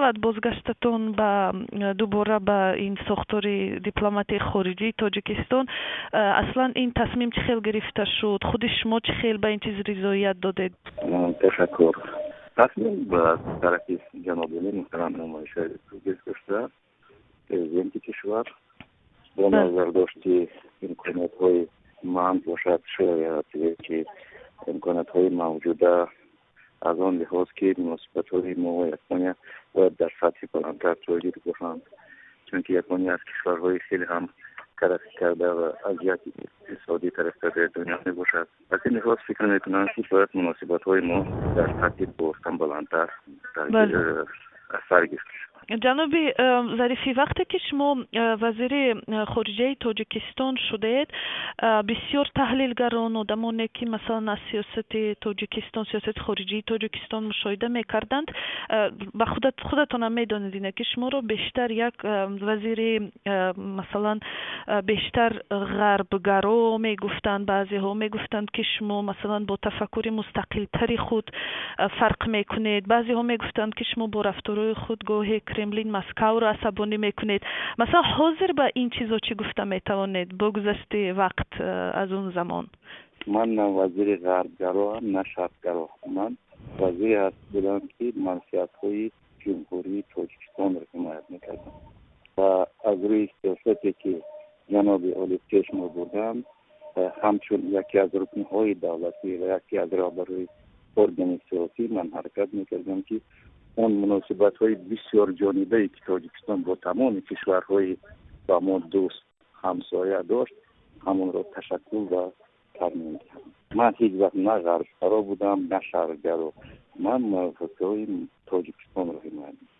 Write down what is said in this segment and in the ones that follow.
шавад бозгаштатон ба дубора ба ин сохтори дипломатии хориҷии тоҷикистон? аслан ин тасмим чӣ хел гирифта шуд? худи шумо чӣ хел ба ин чиз ризоят додед? ташаккур. тасмим ба тарафи ҷаноби муҳтарам намоиши гирифта шуда президенти кишвар бо назар дошти имкониятҳои манд бошад шояд ки имкониятҳои мавҷуда аз он лиҳоз ки муносибатҳои мо ва япония бояд дар сатҳи баландтар ҷойгир бошанд, чунки япония аз кишварҳои хеле ҳам тараққӣ карда ва азияти иқтисодӣ тарафдори дунё мебошад. аз ин лиҳоз фикр мекунам ки бояд муносибатҳои мо дар сатҳи бостан баландтар сар гирифта шавад. ҷаноби зарифӣ, вақте ки шумо вазири хориҷаи тоҷикистон шудед, бисёр таҳлилгарон, одамоне ки масалан аз сиёсати тоҷикистон, сиёсати хориҷии тоҷикистон мушоҳида мекарданд, ба худатонам медонед ина ки шуморо бештар як вазири масалан бештар ғарбгаро мегуфтанд, баъзеҳо мегуфтанд ки шумо масалан бо тафаккури мустақилтари худ фарқ мекунед, баъзеҳо мегуфтанд ки шумо бо рафторои худ гоҳе Кремлин Москваро асабонӣ мекунед. Масалан ҳозир ба ин чизо чӣ гуфта метавонед бо гузашти вақт аз он замон? ман на вазири ғарбгароам, на шарқгаро. ман вазире ҳаст будам ки мансиятҳои ҷумҳурии Тоҷикистонро ҳимоят мекардам ва аз рӯи сиёсате ки ҷаноби олӣ пеш мебурдам, ҳамчун яке аз рукнҳои давлатӣ ва яке аз раҳбарои органи сиёсӣ ман ҳаракат мекардам ки он муносибатҳои бисёр ҷонибаи ки Тоҷикистон бо тамоми кишварҳои ба мо дӯст ҳамсоя дошт, ҳамонро ташаккул ва тармим кардам. ман ҳеҷ вақт на ғарбгаро будам, на шарқгаро. ман мавқифҳои Тоҷикистонро ҳимоят мекардам.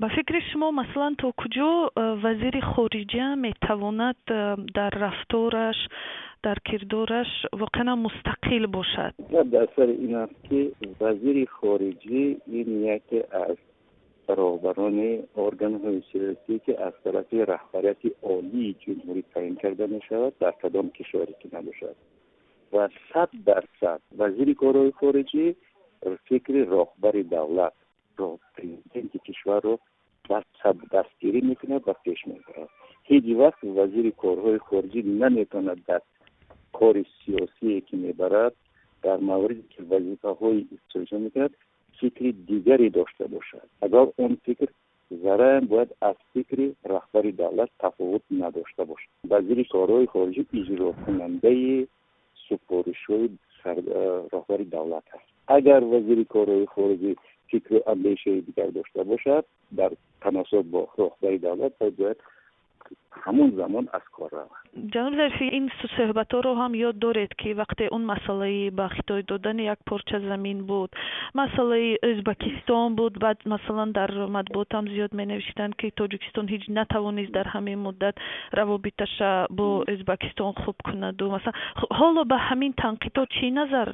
ба фикри шумо масалан то куҷо вазири хориҷа метавонад дар рафтораш, дар кирдораш воқеан мустақил бошад? дар сари ин аст ки вазири хориҷӣ ин яке аз раҳбарони органҳои сиёсӣ ки аз тарафи раҳбарияти олии ҷумҳурӣ таъин карда мешавад дар кадом кишваре ки набошад ва 100% вазири корҳои хориҷӣ фикри роҳбари давлат, президенти кишварро дастгирӣ мекунад ва пеш мебарад. ҳеҷ вақт вазири корҳои хориҷӣ наметавонад дар кори сиёсие ки мебарад дар мавриде ки вазифаҳои иқтисодӣ мекунад фикри дигаре дошта бошад. агар он фикр зараям бояд аз фикри раҳбари давлат тафовут надошта бошад. вазири корҳои хориҷӣ иҷрокунандаи супоришҳои раҳбари давлат аст. агар вазири корҳои хориҷӣ фикру андешаи дигар дошта бошад дар таносуб бо роҳбари давлат бояд ҳамон замон аз кор равад. ҷаноб зарифӣ, ин суҳбатҳоро ҳам ёд доред ки вақте он масъалаи ба хитой додани як порча замин буд, масъалаи Ӯзбекистон буд, баъд масалан дар матбуот ҳам зиёд менавиштанд ки Тоҷикистон ҳеҷ натавонист дар ҳамин муддат равобиташа бо Ӯзбекистон хуб кунаду масалан ҳоло ба ҳамин танқидот чӣ назар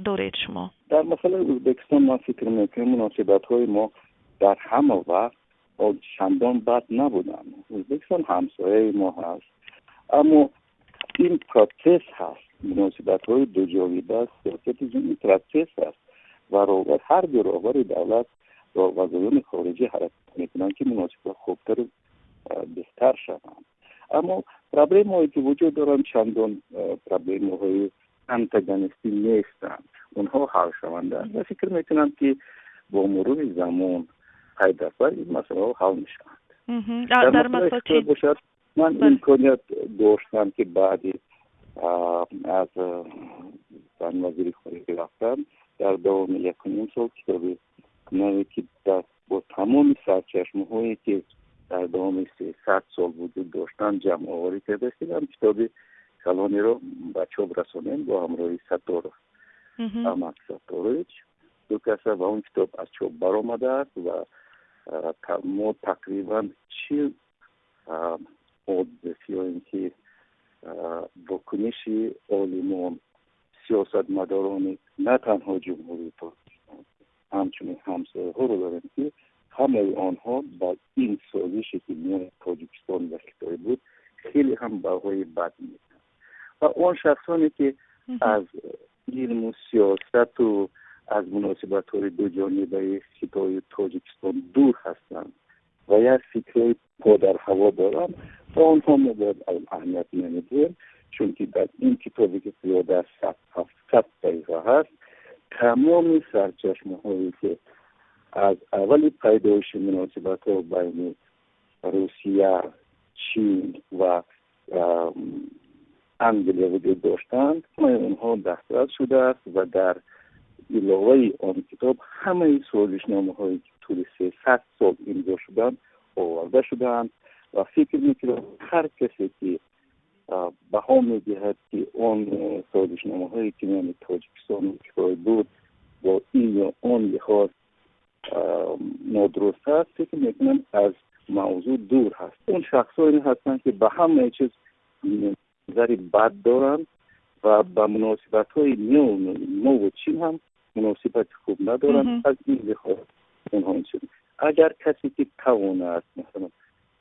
доред шумо? дар масъалаи Ӯзбекистон ман фикр мекунам муносибатҳои мо дар ҳама вақт чандон бад набуданд. Ӯзбекистон ҳамсояи мо ҳаст, аммо ин процесс ҳаст. муносибатҳои дуҷониба сиёсати ҷумҳурӣ процесс ҳаст ва ҳар ду роҳбари давлат ва вазирёни хориҷӣ ҳаракат мекунанд ки муносибат хубтару беҳтар шаванд. аммо проблемаҳое ки вуҷуд доранд чандон проблемаҳои антагонистӣ нестанд. онҳо ҳал шаванданд ва фикр мекунам ки бо мурури замон пай дар пай این مسئله حل میشوند. در مسئله باشد من امکانیت داشتم که بعدی از وزیر خارجه رفتم در دوام 1.5 سال کتابی نوی که با تمام سرچشمه‌هایی که در دوام 300 سال وجود داشتن جمع آوری کرده شدم. کتابی کلانی رو به چاپ رساندیم با همراهی ستار احمد ستارویچ دو کسه و اون کتاب از چاپ برآمده است و ما تقریبا 40 حادثه‌ای که واکنش عالمان سیاستمداران نه تنها جمهوری پاکستان همچنین همسایه‌ها رو داریم که همه آنها با این سازشی که میان تاجیکستان و خیتای بود خیلی هم بهای بد میدن و آن شخصانی که از علم و سیاست و از مناسبت‌های دو جانبه خطای و تاجیکستان دور هستند و یک فکر پا در هوا دارند و آنها ما باید اهمیت نمیدیم، چون که در این کتابی که 700 دقیقه هست تمام سرچشمه‌هایی که از اول پیدایش مناسبت‌ها بین روسیه، چین و انگلیه وجود داشتند اونها دسترس شده است و در علاوه آن کتاب همه سازشنامه‌هایی که طول 300 سال امضا شدند آورده شدند و فکر می‌کنم هر کسی که بها می‌دهد که آن سازشنامه‌هایی که میان تاجیکستان و بود با این یا آن لحاظ نادرست است، فکر می‌کنم از موضوع دور هست. اون شخصانی هستند که به همه چیز نظری بد دارند و به مناسبت‌های نو و چین هم مناسبت خوب ندارند. از این لحاظ اونها اینچنین. اگر کسی که تواند مثلا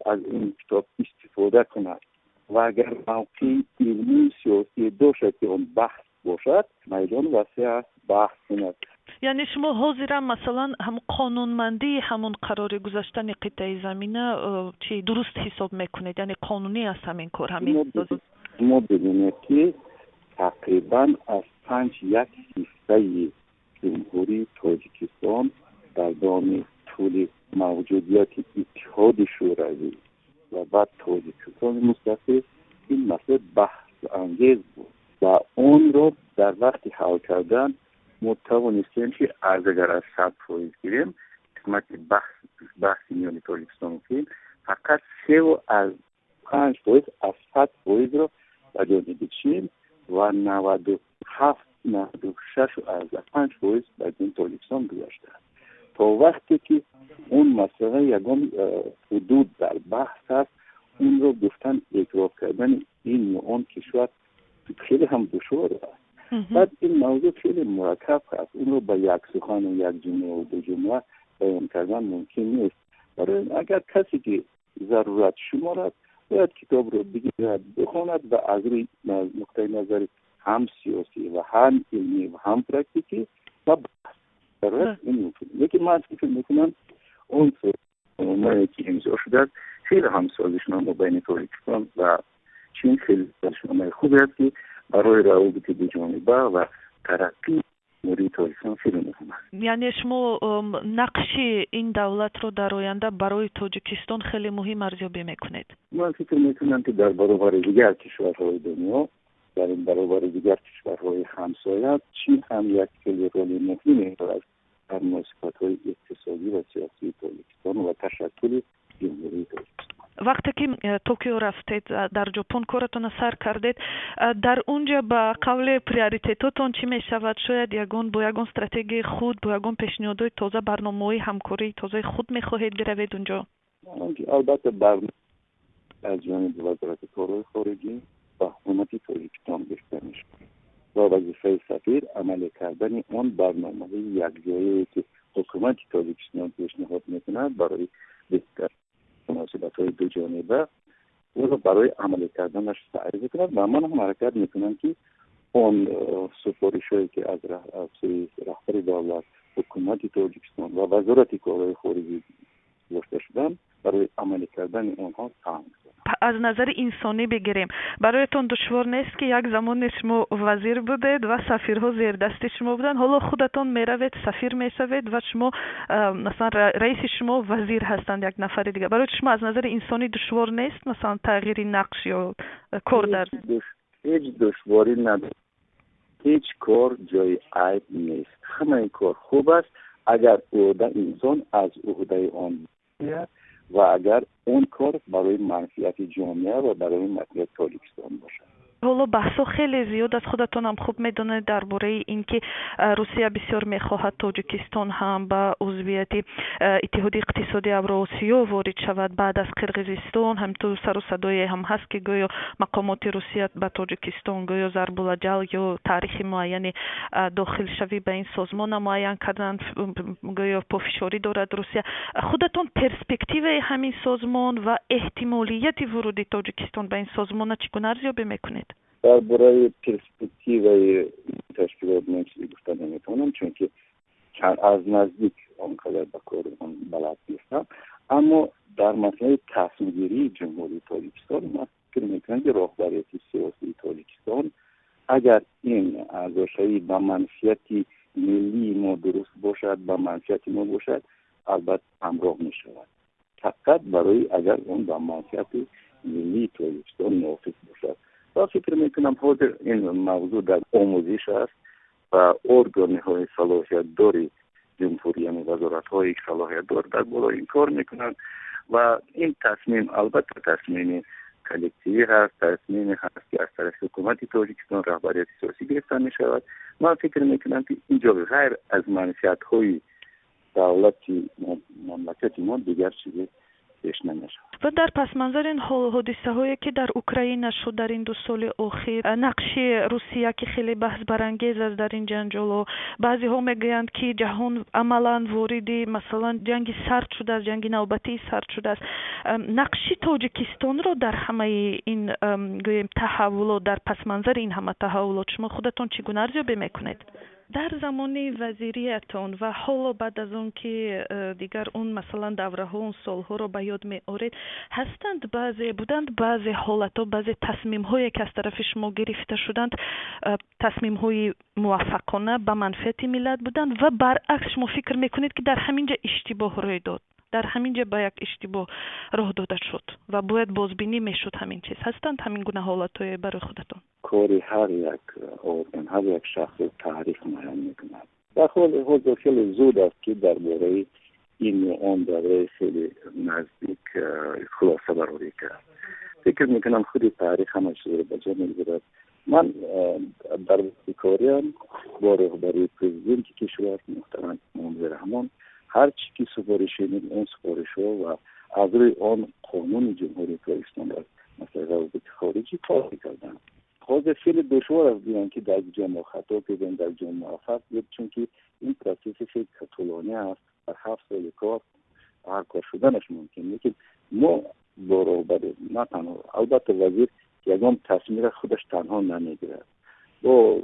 از این کتاب استفاده کند و اگر موقع علمی سیاسی داشته که اون بحث باشد، میدان وسیع است بحث کند. یعنی شما حاضرم مثلا هم قانونمندی همون قرار گذاشتن قطعه زمینه چی درست حساب میکنید؟ یعنی قانونی است همین کار همین ما ببینید که تقریبا از 5/1 جمهوری تاجیکستان در دام طول موجودیت اتحاد شوروی و بعد تاجیکستان مستقل این مسئله بحث انگیز بود و اون رو در وقت حل کردن ما توانستیم که اگر از 100% گیریم قسمت بحث میان تاجیکستان که فقط 3.5% از 100% رو به جانب چین و 97-96.5% به جانب تاجیکستان گذاشته. تا وقتی که اون مسئله یگان حدود در بحث است، اون رو گفتن اعتراف کردن این و آن کشور خیلی هم دشوار است. بعد این موضوع خیلی مرکب است، اون رو به یک سخن و یک جمله و دو جمله بیان کردن ممکن نیست. برای اگر کسی که ضرورت شمارد باید کتاب رو بگیرد بخواند و از روی نقطه نظر هم سیاسی و هم علمی و هم پرکتیکی و بحث این ممکن. یکی من فکر میکنم اون سازشنامه‌ای که امضا شده خیلی هم سازشنامه بین تاجیکستان و چین خیلی سازشنامه خوبی است که برای روابط دو جانبه و ترقی موری تاجیکستان خیلی مهم است. یعنی شما نقش این دولت رو در آینده برای تاجیکستان خیلی مهم ارزیابی میکنید؟ من فکر میکنم که در برابر دیگر کشورهای دنیا، در این برابر دیگر کشورهای همسایه، چین هم یک خیلی رول مهمی دارد در مناسبت‌های اقتصادی و سیاسی تاجیکستان و تشکل جمهوری تاجیکستان. وقتی که توکیو رفتید در ژاپن کارتون سر کردید، در اونجا با قول پریوریتیتاتون چی میشود؟ شاید با یگان استراتژی خود، با یگان پیشنهادهای تازه، برنامه‌های همکاری تازه خود میخواهید بروید اونجا؟ البته برنامه از جانب وزارت کارهای خارجی و حکومت تاجیکستان گرفته میشه و وظیفه سفیر عمل کردن اون برنامه یکجایی که حکومت تاجیکستان پیشنهاد میکند برای بهتر مناسبت‌های دو جانبه او رو برای عمل کردنش سعی میکنند و من هم حرکت میکنم که اون سفارش‌هایی که از رهبر دولت، حکومت تاجیکستان و وزارت کارهای خارجی گفته شدن برای عمل کردن اونها سعی میکنم. از نظر انسانی بگیریم، برایتون دشوار نیست که یک زمان شما وزیر بودید و سفیرها زیر دست شما بودن، حالا خودتون میروید سفیر میشوید و شما مثلا رئیس شما وزیر هستند یک نفر دیگه، برای شما از نظر انسانی دشوار نیست مثلا تغییر نقش یا کار در؟ هیچ دشواری نداره، هیچ کار جای عیب نیست، همه کار خوب است اگر عهده انسان از عهده آن بیاد و اگر اون کار برای منفعت جامعه و برای منفعت تاجیکستان باشد. حالا بحثا خیلی زیاد از خودتون هم خوب میدونید درباره اینکه روسیه بسیار میخواهد تاجیکستان هم به عضویت اتحاد اقتصادی اوراسیا وارد شود بعد از قرقیزستان. هم تو سر و صدای هم هست که گویا مقامات روسیه به تاجیکستان گویا ضرب الجل یا تاریخ معینی داخل شوی به این سازمان معین کردن، گویا پافشاری دارد روسیه. خودتون پرسپکتیو همین سازمان و احتمالیت ورود تاجیکستان به این سازمان چگونه ارزیابی میکنید؟ درباره پرسپکتیو تشکیلات من چیزی گفتن نمیتونم، چون که از نزدیک آنقدر به کار اون بلد نیستم، اما در مسئله تصمیم گیری جمهوری تاجیکستان من فکر میکنم که رهبری سیاسی تاجیکستان اگر این ارزش‌های به منفیت ملی ما درست باشد، به منفیت ما باشد، البته همراه می شود. فقط برای اگر اون به منفیت ملی تاجیکستان موافق باشد. و فکر میکنم حاضر این موضوع در آموزش است و ارگان‌های صلاحیت داری جمهوری، یعنی وزارت‌های صلاحیت دار در بالا این کار میکنند و این تصمیم البته تصمیم کلکتیوی هست، تصمیم هست که از طرف حکومت تاجیکستان رهبریت سیاسی گرفته می شود. من فکر میکنم که اینجا غیر از منفیت‌های دولتی مملکت ما دیگر چیزی پیش نمیشه. و در پس منظر این حادثه هایی که در اوکراین شد در این 2 سال اخیر، نقش روسیه که خیلی بحث برانگیز است در این جنجال و بعضی ها میگویند که جهان عملا وارد مثلا جنگ سرد شده است، جنگ نوبتی سرد شده است. نقش تاجیکستان رو در همه این گویم تحولات، در پس منظر این همه تحولات شما خودتون چگونه ارزیابی میکنید؟ در زمان وزیریتون و حالا بعد از اون که دیگر اون مثلا دوره ها اون سال ها رو به یاد می آورید، بودند بعضی حالت ها، بعضی تصمیم هایی که از طرف شما گرفته شدند تصمیم های موفقانه به منفعت ملت بودند و برعکس شما فکر میکنید که در همینجا اشتباه روی داد، در همینجا با یک اشتباه راه داده شد و باید بازبینی میشد همین چیز؟ هستند همین گونه حالت‌های برای خودتون؟ کاری هر یک آدم، هر یک شخص تعریف می‌کنه. در حال خیلی زود است که درباره این و آن دوره خیلی نزدیک خلاصه برآوری کرد. فکر میکنم خود تاریخ همه چیز رو به جا می‌گیرد. من در کاریم با رهبری پرزیدنت کشور محترم محمد رحمان هر چی که سفارش میدیم اون سفارش ها و از روی آن قانون جمهوری تاجیکستان در مثلا روابط خارجی کار کردن. حاضر خیلی دشوار است دیدن که در جمع خطا کردن، در جمع موفق بود، چون که این پروسه خیلی طولانی است. در 7 سال کار هر کار شدنش ممکن، لیکن ما برابر نه تنها البته وزیر یگام تصمیم خودش تنها نمیگیرد، با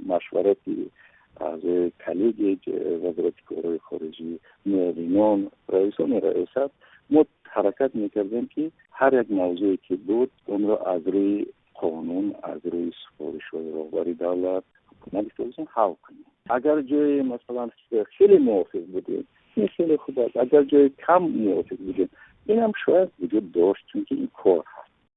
مشورتی از کلیگ وزارت کارهای خارجی، معاونان، رئیسان ریاست ما حرکت میکردیم که هر یک موضوعی که بود اون را از روی قانون، از روی سفارش‌های رهبری دولت حکومت تاجیکستان حل کنیم. اگر جای مثلا خیلی موافق بودیم این خیلی خوب است، اگر جای کم موافق بودیم این هم شاید وجود داشت، چون که این کار